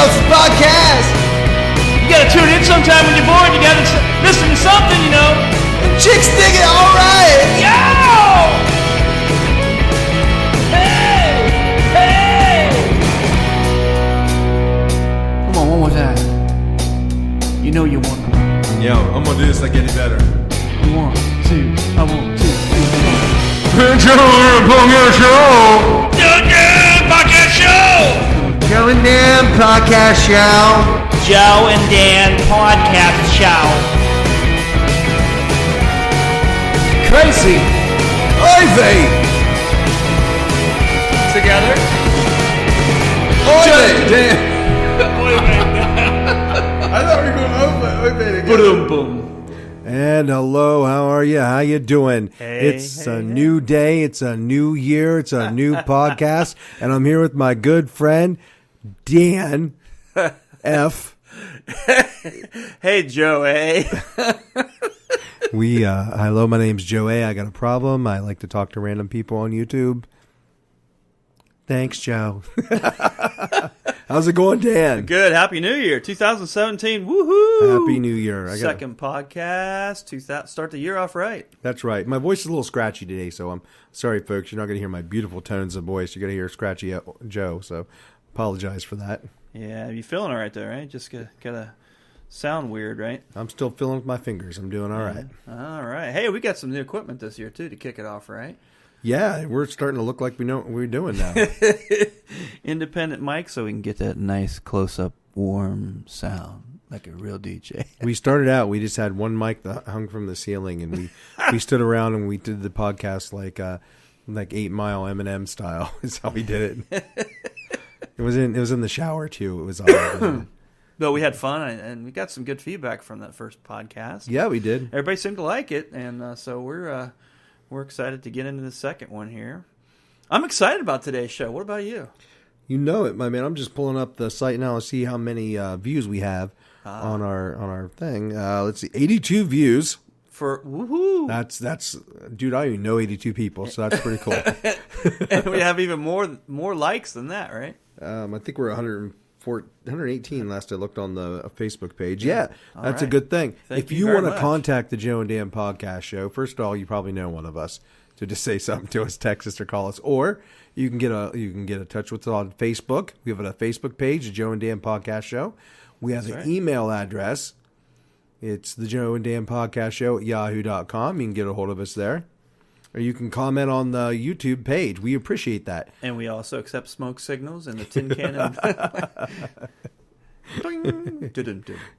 Subs Podcast. You gotta tune in sometime when you're bored. You gotta listen to something, you know. Chicks dig it, alright. Yo! Hey! Hey! Come on, one more time. You know you want it. Yo, I'm gonna do this like any better. 1, 2, I want 2, 3, 4. Joe Joe and Dan Podcast Show. Joe and Dan Podcast Show. Crazy. Ivy. Together? Ivy. Dan. I thought we were going over. Boom, boom. And hello, how are you? How you doing? It's a new day. It's a new year. It's a new podcast. And I'm here with my good friend, Dan F. Hey, Joe, hey. Hello, my name's Joe A. I got a problem. I like to talk to random people on YouTube. Thanks, Joe. How's it going, Dan? Good. Happy New Year, 2017. Woohoo! Happy New Year. Second podcast to start the year off right. That's right. My voice is a little scratchy today, so I'm sorry, folks. You're not going to hear my beautiful tones of voice. You're going to hear scratchy Joe, so apologize for that. Yeah, you feeling all right, though, right? Just gotta sound weird, right? I'm still feeling with my fingers. I'm doing all right. All right. Hey, we got some new equipment this year, too, to kick it off, right? Yeah, we're starting to look like we know what we're doing now. Independent mic, so we can get that nice close-up, warm sound like a real DJ. We started out, we just had one mic that hung from the ceiling, and we stood around and we did the podcast like 8 Mile Eminem style. Is how we did it. It was in the shower too. It was all. But we had fun, and we got some good feedback from that first podcast. Yeah, we did. Everybody seemed to like it, and so we're excited to get into the second one here. I'm excited about today's show. What about you? You know it, my man. I'm just pulling up the site now to see how many views we have on our thing. Let's see, 82 views. For woohoo! That's dude. I don't even know 82 people, so that's pretty cool. And we have even more likes than that, right? I think we're 118 last I looked on the Facebook page. Yeah, that's right. a good thing. Thank if you you very want to much. contact the Joe and Dan Podcast Show, first of all, you probably know one of us. So just say something to us, text us, or call us, or you can get in touch with us on Facebook. We have a Facebook page, the Joe and Dan Podcast Show. We have an email address. It's the Joe and Dan Podcast Show at yahoo.com. You can get a hold of us there. Or you can comment on the YouTube page. We appreciate that. And we also accept smoke signals in the tin can.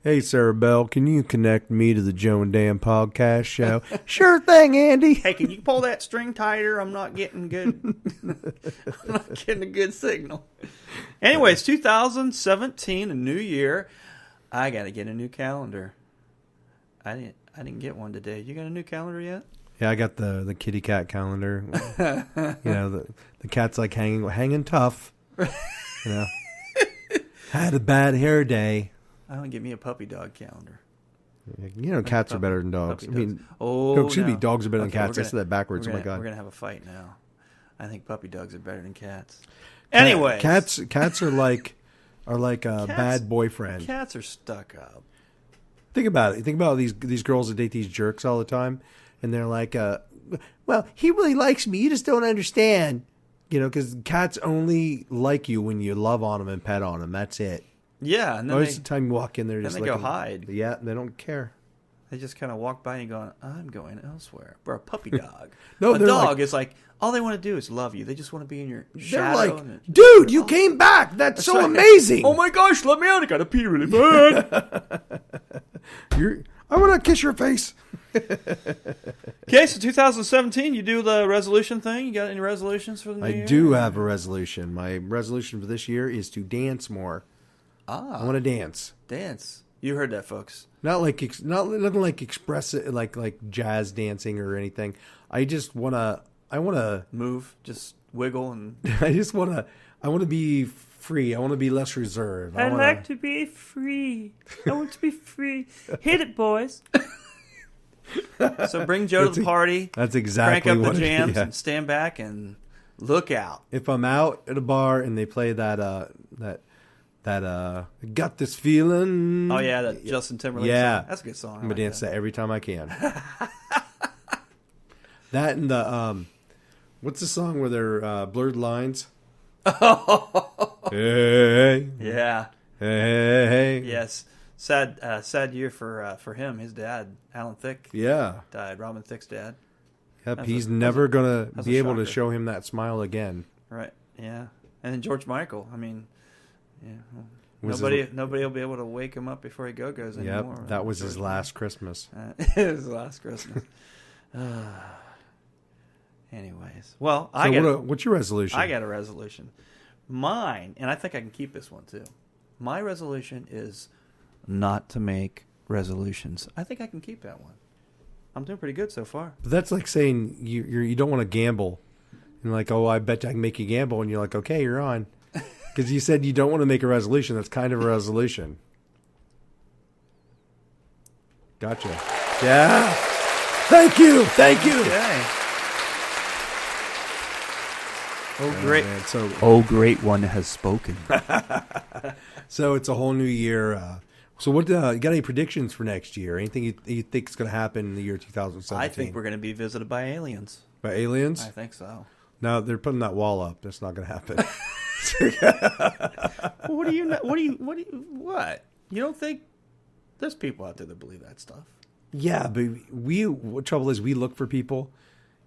Hey, Sarah Bell, can you connect me to the Joe and Dan Podcast Show? Sure thing, Andy. Hey, can you pull that string tighter? I'm not getting good. I'm not getting a good signal. Anyways, 2017, a new year. I got to get a new calendar. I didn't get one today. You got a new calendar yet? Yeah, I got the kitty cat calendar. You know, the cat's like hanging tough. You know, had a bad hair day. I don't get me a puppy dog calendar. You know, cats are better than dogs. I mean, dogs dogs are better than cats. I said that backwards. Oh my god, we're gonna have a fight now. I think puppy dogs are better than cats. Anyway, cats are like a bad boyfriend. Cats are stuck up. Think about it. Think about these girls that date these jerks all the time. And they're like, well, he really likes me. You just don't understand. You know, because cats only like you when you love on them and pet on them. That's it. Yeah. And then most of the time you walk in there, then just they go hide. Yeah, they don't care. They just kind of walk by and going, I'm going elsewhere. Or a puppy dog. No, a dog is like, all they want to do is love you. They just want to be in your shadow. They're like, dude, you came back. That's so amazing. Oh my gosh, let me out. I got to pee really bad. I want to kiss your face. Okay, so 2017, you do the resolution thing. You got any resolutions for the new year? I do have a resolution. My resolution for this year is to dance more. I want to dance. Dance. You heard that, folks. Nothing like express it like jazz dancing or anything. I want to move, just wiggle, and I want to be free. I want to be less reserved. I like to be free. I want to be free. Hit it, boys. So bring Joe to the party. That's exactly what it is. Crank up the jams and stand back and look out. If I'm out at a bar and they play that That got this feeling. Oh yeah, that Justin Timberlake Yeah. song. That's a good song. I'm gonna dance that every time I can. That and the what's the song where they're blurred lines? Hey, Yeah. hey, Yes. Sad year for him. His dad, Alan Thicke, yeah. died. Robin Thicke's dad. Yep, he's never gonna that's be a able to shocker. show him that smile again. Right. Yeah. And then George Michael. I mean, yeah. Well, Was nobody will be able to wake him up before he goes anymore. Yep, that was his last Christmas. It was his last Christmas. Anyways, well, What's your resolution? I got a resolution. Mine, and I think I can keep this one too. My resolution is not to make resolutions. I think I can keep that one. I'm doing pretty good so far. But that's like saying you don't want to gamble, and like, oh, I bet I can make you gamble, and you're like, okay, you're on, because you said you don't want to make a resolution. That's kind of a resolution. Gotcha. Yeah. Thank you. Okay. Oh, great. Man, so Oh, great one has spoken. so it's a whole new year. So what you got any predictions for next year? Anything you think is going to happen in the year 2017? I think we're going to be visited by aliens. By aliens? I think so. No, they're putting that wall up. That's not going to happen. What? You don't think there's people out there that believe that stuff? Yeah, but what trouble is we look for people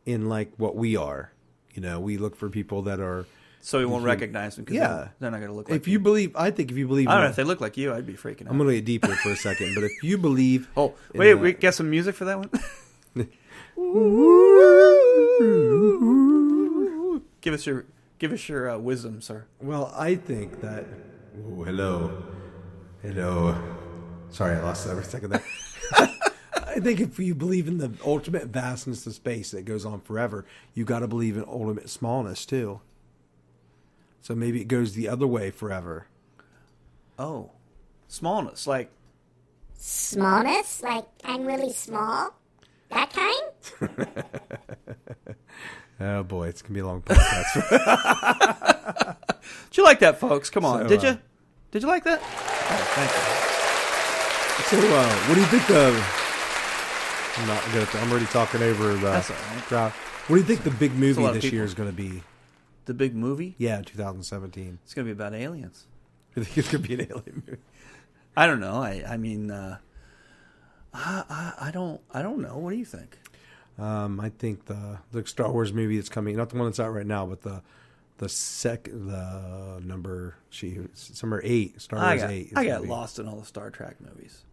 in like what we are. You know, we look for people that are. So we won't recognize them because they're not going to look like if you believe, I think if you believe. I don't know if they look like you, I'd be freaking out. I'm going to get deep here for a second, but if you believe. Oh, wait, we get some music for that one? Give us your wisdom, sir. Well, I think that. Oh, hello. Sorry, I lost every second there. I think if you believe in the ultimate vastness of space that goes on forever, you got to believe in ultimate smallness too. So maybe it goes the other way forever. Oh, smallness, like Smallness? Like I'm really small? That kind? Oh boy, it's gonna be a long podcast. Did you like that, folks? Come on, So, did you? Did you like that? Oh, thank you. So, what do you think of? I'm not good at that. I'm already talking over the That's all right. crowd. What do you think the big movie lot of this people. year is going to be? The big movie? Yeah, 2017. It's going to be about aliens. I think it's going to be an alien movie. I don't know. I mean, I don't know. What do you think? I think the Star Wars movie that's coming, not the one that's out right now, but the number 8, Star Wars 8. I got lost in all the Star Trek movies.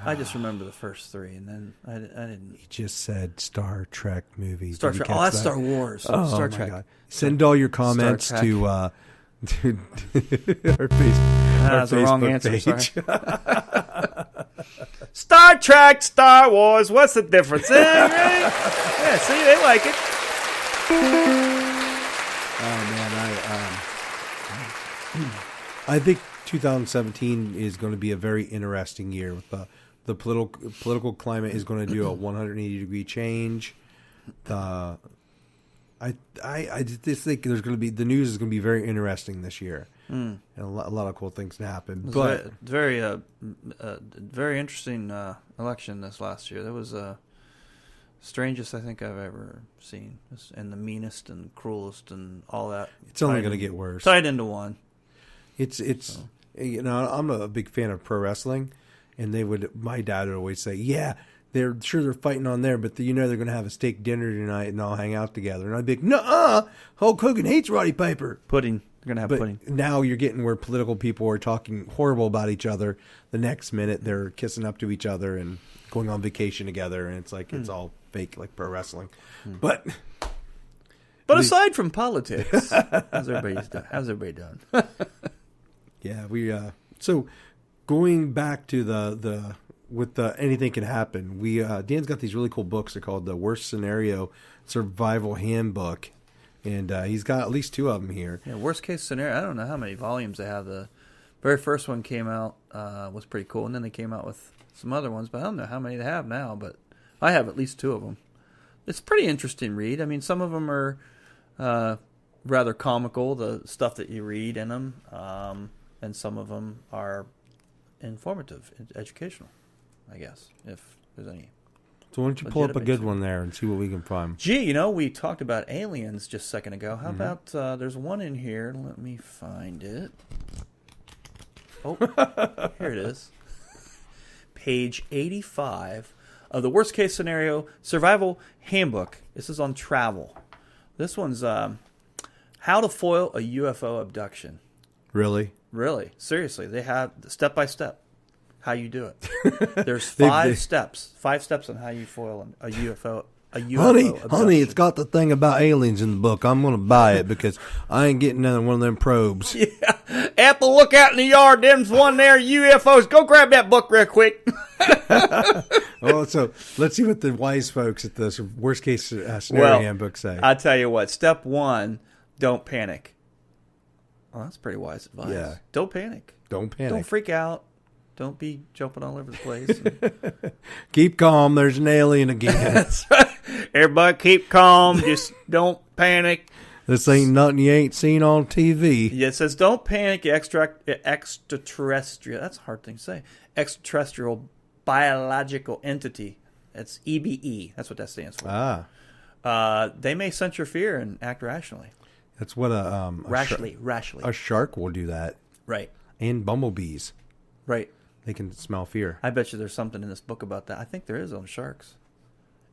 I just remember the first 3, and then I didn't. He just said Star Trek movie. Star Did you Trek. catch Oh, that's that? Star Wars. Oh, Star my Trek. God. Send all your comments Trek. to our That's the wrong Facebook answer. page. Sorry. Star Trek, Star Wars. What's the difference? Right? Yeah, see, they like it. Oh man, I think 2017 is going to be a very interesting year. With the political climate is going to do a 180-degree change. I just think there's going to be the news is going to be very interesting this year, and a lot of cool things to happen. But very interesting election this last year. That was strangest I think I've ever seen, and the meanest and cruelest and all that. it's only going to get worse. Tied into one. It's you know, I'm a big fan of pro wrestling, and my dad would always say, yeah, they're fighting on there, but they're going to have a steak dinner tonight and all hang out together. And I'd be like, nuh-uh, Hulk Hogan hates Roddy Piper. Pudding. They're going to have But pudding. now you're getting where political people are talking horrible about each other. The next minute they're kissing up to each other and going on vacation together, and it's like it's all fake, like pro wrestling. But Aside from politics, how's everybody done? yeah, we so going back to the anything can happen. Dan's got these really cool books. They're called the Worst Scenario Survival Handbook, and he's got at least 2 of them here. Yeah, worst case scenario. I don't know how many volumes they have. The very first one came out was pretty cool, and then they came out with some other ones, but I don't know how many they have now. But I have at least 2 of them. It's a pretty interesting read. I mean, some of them are rather comical, the stuff that you read in them. and some of them are informative, educational, I guess, if there's any. So why don't you pull up a legitimate good to one there and see what we can find? Gee, we talked about aliens just a second ago. How about there's one in here. Let me find it. Oh, here it is. Page 85 of the Worst Case Scenario Survival Handbook. This is on travel. This one's how to foil a UFO abduction. Really? Really? Seriously. They have step by step how you do it. There's 5 steps. 5 steps on how you foil a UFO. Honey, it's got the thing about aliens in the book. I'm going to buy it because I ain't getting another one of them probes. Yeah. Apple, look out in the yard. Them's one there, UFOs. Go grab that book real quick. Oh, so let's see what the wise folks at the Worst Case Scenario Handbook say. I tell you what. Step 1, don't panic. Well, that's pretty wise advice. Yeah. Don't panic. Don't panic. Don't freak out. Don't be jumping all over the place. Keep calm. There's an alien again. That's right. Everybody keep calm. Just don't panic. This ain't nothing you ain't seen on TV. Yeah, it says don't panic. Extraterrestrial. That's a hard thing to say. Extraterrestrial biological entity. That's EBE. That's what that stands for. They may sense your fear and act rationally. That's what Rashly. a shark will do that. Right. And bumblebees. Right. They can smell fear. I bet you there's something in this book about that. I think there is on sharks.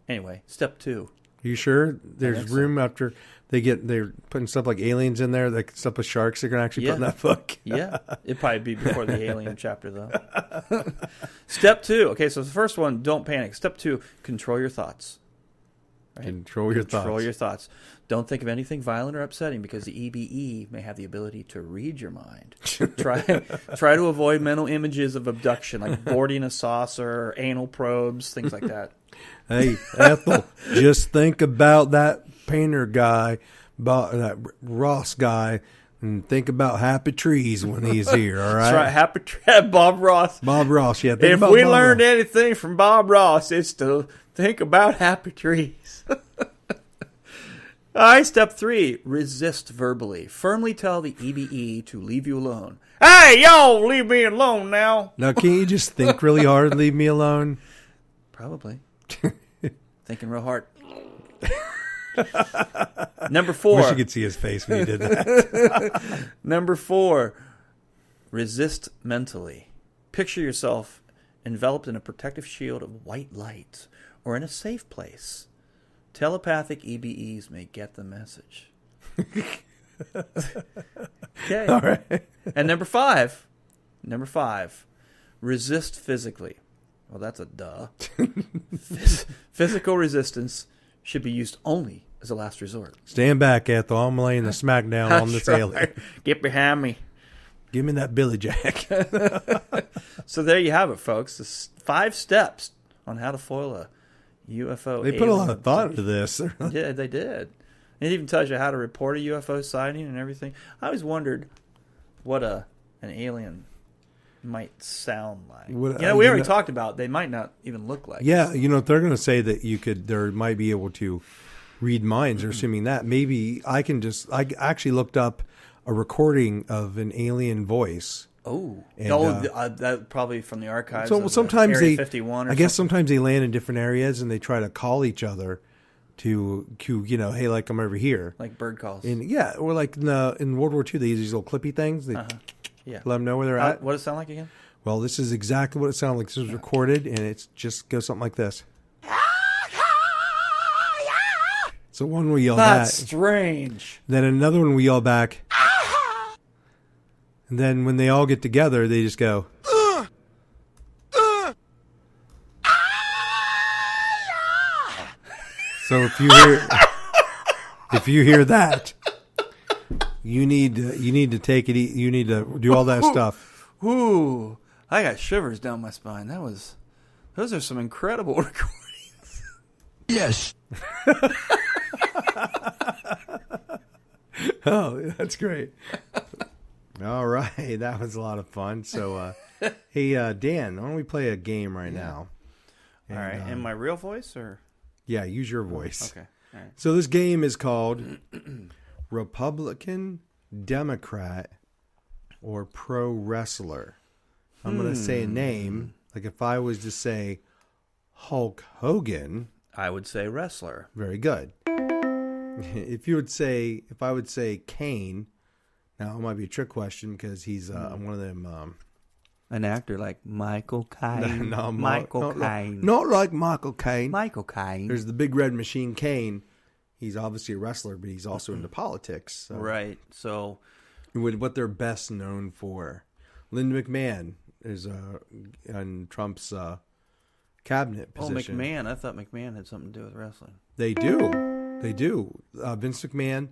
Anyway, step 2. You sure? There's room so. after they're putting stuff like aliens in there, like stuff with sharks they're gonna actually put in that book. Yeah. It'd probably be before the alien chapter though. Step 2. Okay, so the first one, don't panic. Step 2, control your thoughts. Right? Control your thoughts. Don't think of anything violent or upsetting because the EBE may have the ability to read your mind. Try to avoid mental images of abduction, like boarding a saucer, anal probes, things like that. Hey, Ethel, just think about that painter guy, that Ross guy, and think about happy trees when he's here, all right? That's right, Bob Ross. Bob Ross, yeah. If we learned anything from Bob Ross, it's to think about happy trees. All right, step 3, resist verbally. Firmly tell the EBE to leave you alone. Hey, y'all, leave me alone now. Now, can't you just think really hard and leave me alone? Probably. Thinking real hard. Number 4. Wish you could see his face when he did that. Number 4, resist mentally. Picture yourself enveloped in a protective shield of white light or in a safe place. Telepathic EBEs may get the message. Okay. All right. And number 5, resist physically. Well, that's a duh. Physical resistance should be used only as a last resort. Stand back, Ethel. I'm laying the smackdown on this alien. Get behind me. Give me that Billy Jack. So there you have it, folks. This 5 steps on how to foil a UFO. They put a lot of thought into this. Yeah, they did. It even tells you how to report a UFO sighting and everything. I always wondered what an alien might sound like. We already talked about they might not even look like. Yeah, if they're going to say that they might be able to read minds, they're assuming that. Maybe I actually looked up a recording of an alien voice. Oh, and, that probably from the archives. So of sometimes Area 51 I guess sometimes they land in different areas and they try to call each other to hey, like I'm over here, like bird calls. And yeah, or like in World War II, they use these little clippy things. They let them know where they're at. What does it sound like again? Well, this is exactly what it sounded like. This was recorded, and it just goes something like this. So one we yell back. That's strange. Then another one we yell back. And then when they all get together, they just go. So if you hear that, you need to take it. You need to do all that stuff. Ooh, I got shivers down my spine. Those are some incredible recordings. Yes. Oh, that's great. All right, that was a lot of fun. So, hey, Dan, why don't we play a game right now? All right, in my real voice or? Yeah, use your voice. Okay. All right. So this game is called Republican, Democrat, or pro wrestler. I'm going to say a name. Like if I was to say Hulk Hogan, I would say wrestler. very good. If I would say Kane, now it might be a trick question because he's one of them. An actor like Michael Caine. Michael Caine. Not like Michael Caine. Michael Caine. There's the Big Red Machine Kane. He's obviously a wrestler, but he's also into politics. So. Right. So, What they're best known for. Linda McMahon is on Trump's cabinet position. Oh, McMahon. I thought McMahon had something to do with wrestling. They do. Vince McMahon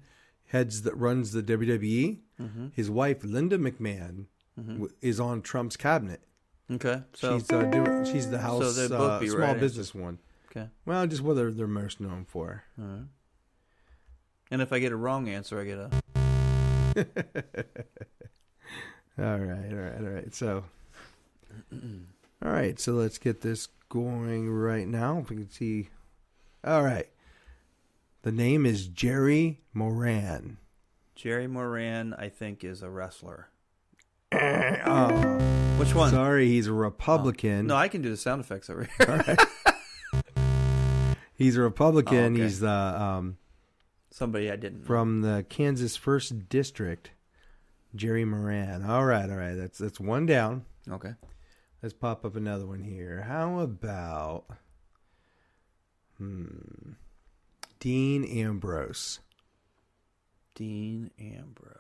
runs the WWE. Mm-hmm. His wife, Linda McMahon, is on Trump's cabinet. Okay. So She's the House so they'd both be small right business one. Okay. Well, just what they're most known for. All right. And if I get a wrong answer, I get a... All right. So, all right. So let's get this going right now. If we can see. All right. The name is Jerry Moran. Jerry Moran, I think, is a wrestler. Oh, Which one? sorry, he's a Republican. No, I can do the sound effects over here. All right. He's a Republican. Oh, okay. He's the Somebody I didn't know. from the Kansas 1st District. Jerry Moran. All right. That's one down. Okay. Let's pop up another one here. How about Dean Ambrose? Dean Ambrose.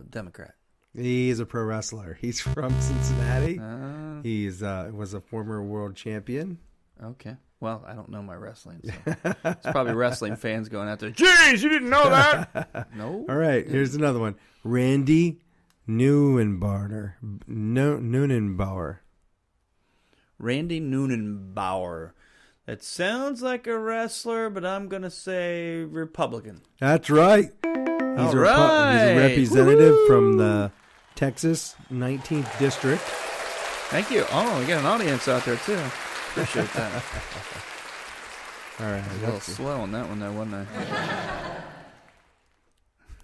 Democrat. He's a pro wrestler. He's from Cincinnati. Uh, He's was a former world champion. Okay. Well, I don't know my wrestling. So. It's probably wrestling fans going out there, "Jeez, you didn't know that?" No. All right, here's another one. Randy Neunenbauer. Neunenbauer. Randy Neunenbauer. That sounds like a wrestler, but I'm going to say Republican. That's right. He's a representative from the Texas 19th District. Thank you. Oh, we got an audience out there, too. Appreciate that. All right. A little slow on that one there, wasn't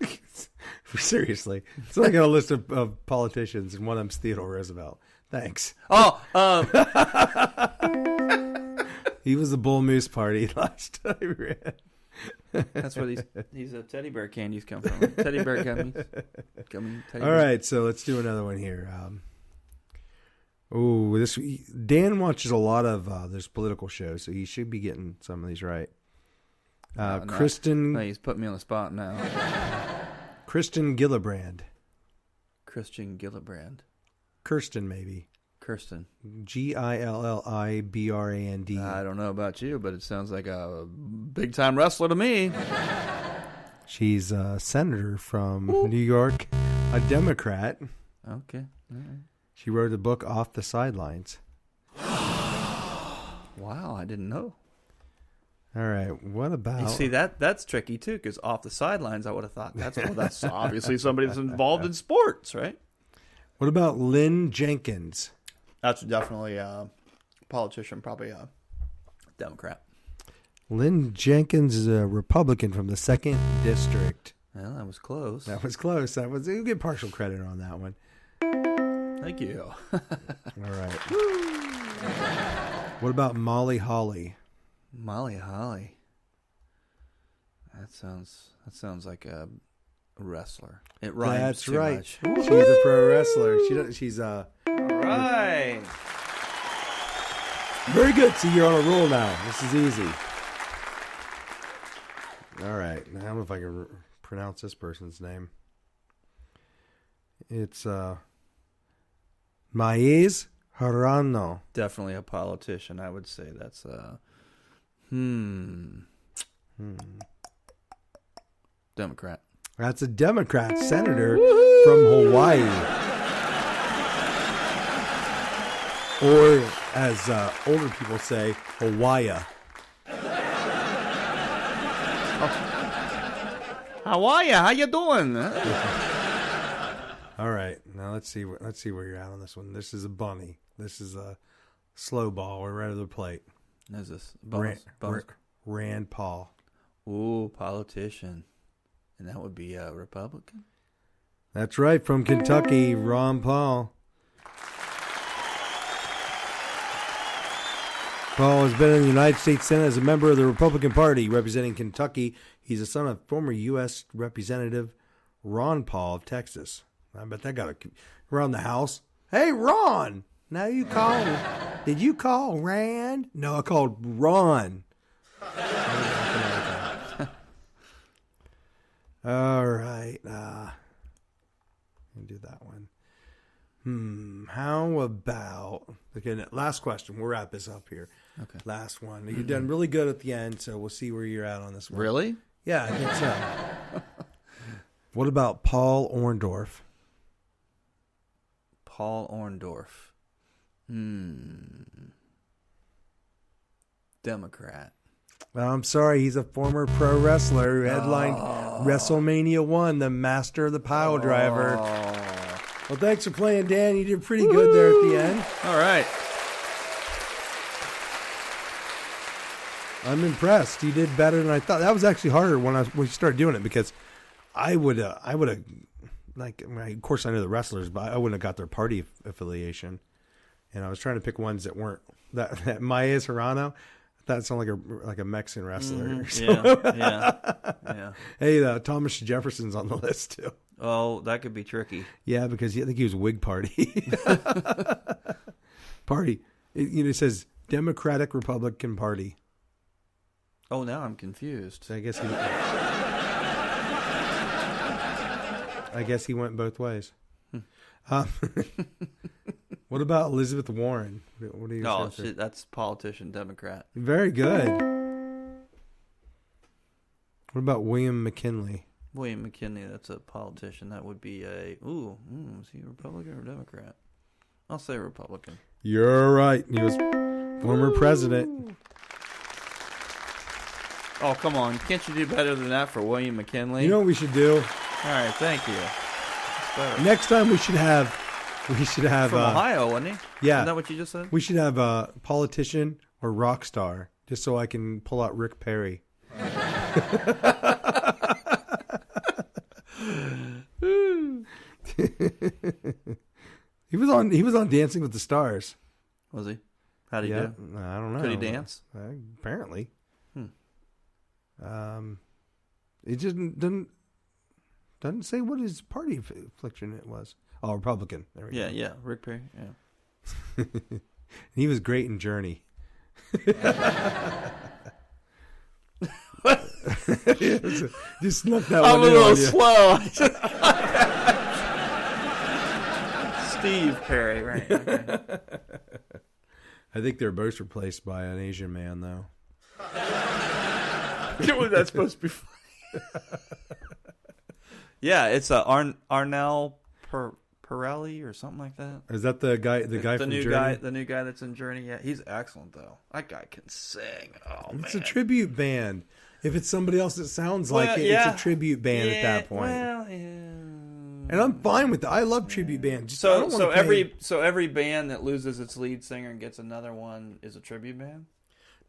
I? Seriously. So I got a list of politicians, and one of them's Theodore Roosevelt. Thanks. Oh, He was the Bull Moose Party last time we ran. that's where these teddy bear candies come from. Teddy bear gummies. All right, so let's do another one here. Dan watches a lot of there's political shows, so he should be getting some of these right. Kristen. No, he's putting me on the spot now. Kristen Gillibrand. Christian Gillibrand. Kirsten, maybe. Kirsten. Gillibrand. I don't know about you, but it sounds like a big-time wrestler to me. She's a senator from New York, a Democrat. Okay. All right. She wrote a book, Off the Sidelines. Wow, I didn't know. All right, what about... You see, that's tricky, too, because off the sidelines, I would have thought, that's obviously somebody that's involved in sports, right? What about Lynn Jenkins? That's definitely a politician, probably a Democrat. Lynn Jenkins is a Republican from the 2nd District. Well, that was close. That was close. You get partial credit on that one. Thank you. All right. What about Molly Holly? Molly Holly. That sounds like a wrestler. It rhymes. That's too right. much. She's a pro wrestler. She's All right. very good. See, you're on a roll now. This is easy. All right. Now, I don't know if I can pronounce this person's name. It's Maíz Harano. Definitely a politician. I would say that's Democrat. That's a Democrat senator from Hawaii. Or, as older people say, Hawaii. How are you? How you doing? All right, now let's see where you're at on this one. This is a bunny. This is a slow ball. We're right at the plate. Is this bonus? Rand Paul. Ooh, politician. And that would be a Republican. That's right, from Kentucky, Ron Paul. Paul has been in the United States Senate as a member of the Republican Party representing Kentucky. He's the son of former U.S. Representative Ron Paul of Texas. I bet that got around the house. Hey, Ron! Now you call. Did you call Rand? No, I called Ron. All right. I'll do that one. How about... Okay, last question. We'll wrap this up here. Okay. Last one. You've done really good at the end, so we'll see where you're at on this one. Really? Yeah, I think so. What about Paul Orndorff? Paul Orndorff. Democrat. I'm sorry, he's a former pro wrestler who headlined WrestleMania 1, the master of the pile driver. Well, thanks for playing, Dan. You did pretty good there at the end. All right. I'm impressed. You did better than I thought. That was actually harder when we started doing it because I would have, like, of course I know the wrestlers, but I wouldn't have got their party affiliation. And I was trying to pick ones that weren't that Maez Hirano. That sounded like a Mexican wrestler. Mm-hmm. Yeah. Hey, Thomas Jefferson's on the list too. Oh, that could be tricky. Yeah, because I think he was Whig Party. Party. It says Democratic Republican Party. Oh, now I'm confused. So I guess he went both ways. What about Elizabeth Warren? What do you? Oh, shit, that's politician, Democrat. Very good. What about William McKinley? William McKinley, that's a politician. That would be is he a Republican or Democrat? I'll say Republican. You're right. He was former president. Oh, come on. Can't you do better than that for William McKinley? You know what we should do? All right, thank you. That's better. Next time we should have From Ohio, wasn't he? Yeah. Isn't that what you just said? We should have a politician or rock star, just so I can pull out Rick Perry. He was on Dancing with the Stars. Was he? How did he do? I don't know. Could he dance? Apparently. It just doesn't say what his party affliction it was. Oh, Republican. There we go. Yeah, Rick Perry. Yeah. He was great in Journey. Just snuck that I'm one a in little on you. slow. Steve Perry, right? Okay. I think they're both replaced by an Asian man, though. That's supposed to be funny. Yeah, it's Arnell Pirelli or something like that. Is that the guy? The guy from Journey? The new guy that's in Journey. Yeah, he's excellent though. That guy can sing. Oh man, It's a tribute band. If it's somebody else that sounds like it, it's a tribute band at that point. Well, yeah. And I'm fine with that. I love tribute bands. I don't wanna pay- every band that loses its lead singer and gets another one is a tribute band.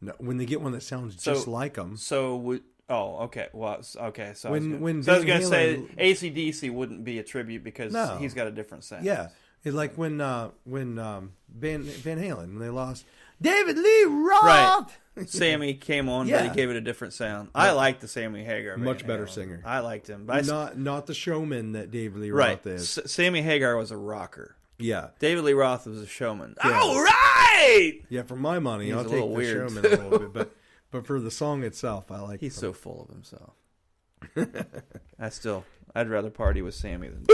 No, when they get one that sounds just like them. So okay. Well, okay. So When I was Van going to say Halen- AC/DC wouldn't be a tribute because he's got a different sound. Yeah, it's like when Van Halen when they lost David Lee Roth. Right. Sammy came on, but Yeah. he gave it a different sound. I like the Sammy Hagar. Much Van better Halen. singer. I liked him. But Not the showman that David Lee right. Roth is. Sammy Hagar was a rocker. Yeah. David Lee Roth was a showman. Yeah. All right! Yeah, for my money, He's I'll a take little the weird, showman a little bit, but for the song itself, I like. He's so full of himself. I'd rather party with Sammy than.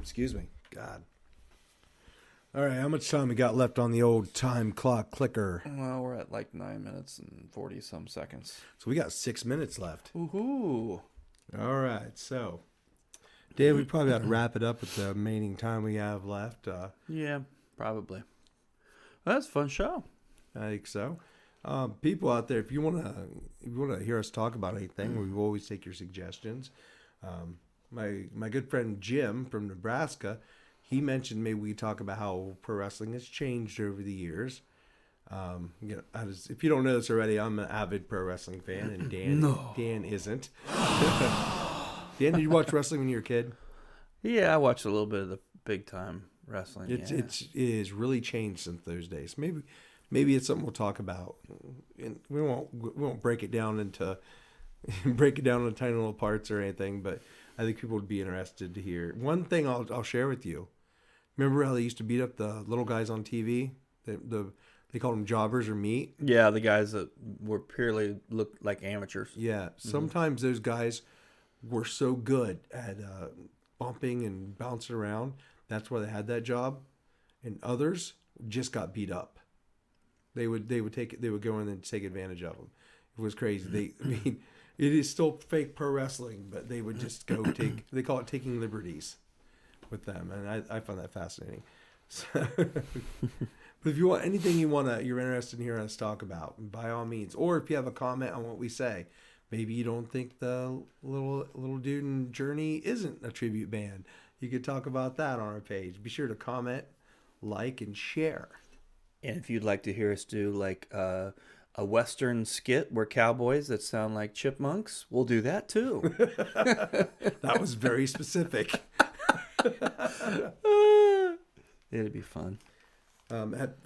Excuse me. God. All right, how much time we got left on the old time clock clicker? Well, we're at like 9 minutes and 40 some seconds. So we got 6 minutes left. Woohoo! All right, so Dave, we probably got to wrap it up with the remaining time we have left. Yeah, probably. Well, that's a fun show. I think so. People out there, if you want to hear us talk about anything, we will always take your suggestions. My good friend Jim from Nebraska, he mentioned maybe we talk about how pro wrestling has changed over the years. If you don't know this already, I'm an avid pro wrestling fan, and Dan isn't. Dan, did you watch wrestling when you were a kid? Yeah, I watched a little bit of the big time wrestling. It is really changed since those days. Maybe it's something we'll talk about. And we won't break it down into tiny little parts or anything. But I think people would be interested to hear. One thing I'll share with you. Remember how they used to beat up the little guys on TV? They called them jobbers or meat. Yeah, the guys that were purely looked like amateurs. Yeah, sometimes those guys were so good at bumping and bouncing around. That's why they had that job. And others just got beat up. They would go in and take advantage of them. It was crazy. It is still fake pro wrestling, but they would just go they call it taking liberties with them, and I find that fascinating. So, but if you want anything you're interested in hearing us talk about, by all means, or if you have a comment on what we say, maybe you don't think the little dude in Journey isn't a tribute band, you could talk about that on our page. Be sure to comment, like, and share. And if you'd like to hear us do like a Western skit where cowboys that sound like chipmunks, we'll do that too. That was very specific. It'd be fun.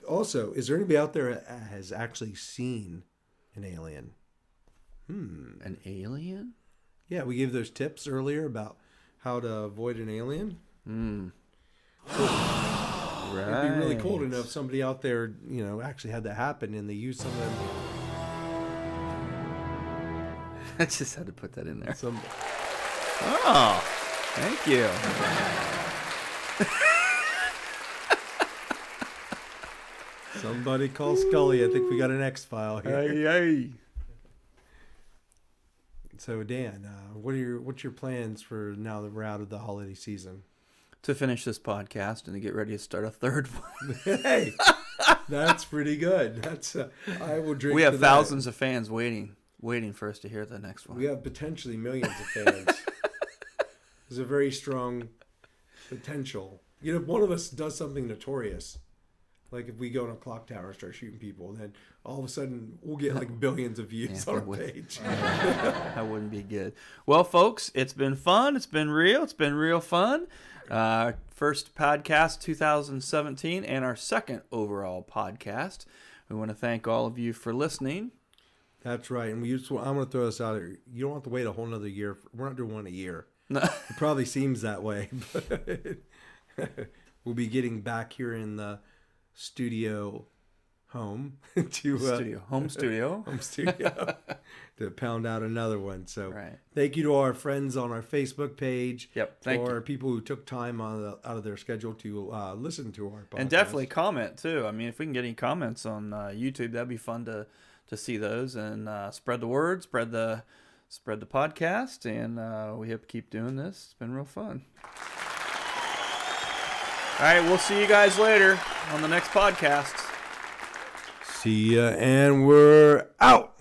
Also, is there anybody out there that has actually seen an alien? An alien? Yeah, we gave those tips earlier about how to avoid an alien. Right. It'd be really cool to know if somebody out there, actually had that happen and they used some of them. I just had to put that in there. Some. Oh, thank you. Somebody call Scully. I think we got an X-file here. Hey. So Dan, what's your plans for now that we're out of the holiday season? To finish this podcast and to get ready to start a third one. Hey, that's pretty good. I will drink. We have to that. thousands of fans waiting for us to hear the next one. We have potentially millions of fans. There's a very strong potential. If one of us does something notorious, like if we go in a clock tower and start shooting people, then all of a sudden we'll get like billions of views on our page. That wouldn't be good. Well, folks, it's been fun. It's been real. It's been real fun. First podcast 2017 and our second overall podcast. We want to thank all of you for listening. That's right. And I'm going to throw this out there. You don't have to wait a whole nother year. We're not doing one a year. It probably seems that way. But we'll be getting back here in the studio home home studio to pound out another one. So right. Thank you to our friends on our Facebook page. Yep. Thank you. People who took time out of their schedule to listen to our podcast. And definitely comment too. I mean, if we can get any comments on YouTube, that'd be fun to see those, and spread the word, spread the podcast, and we hope to keep doing this. It's been real fun. All right, we'll see you guys later on the next podcast. See ya, and we're out.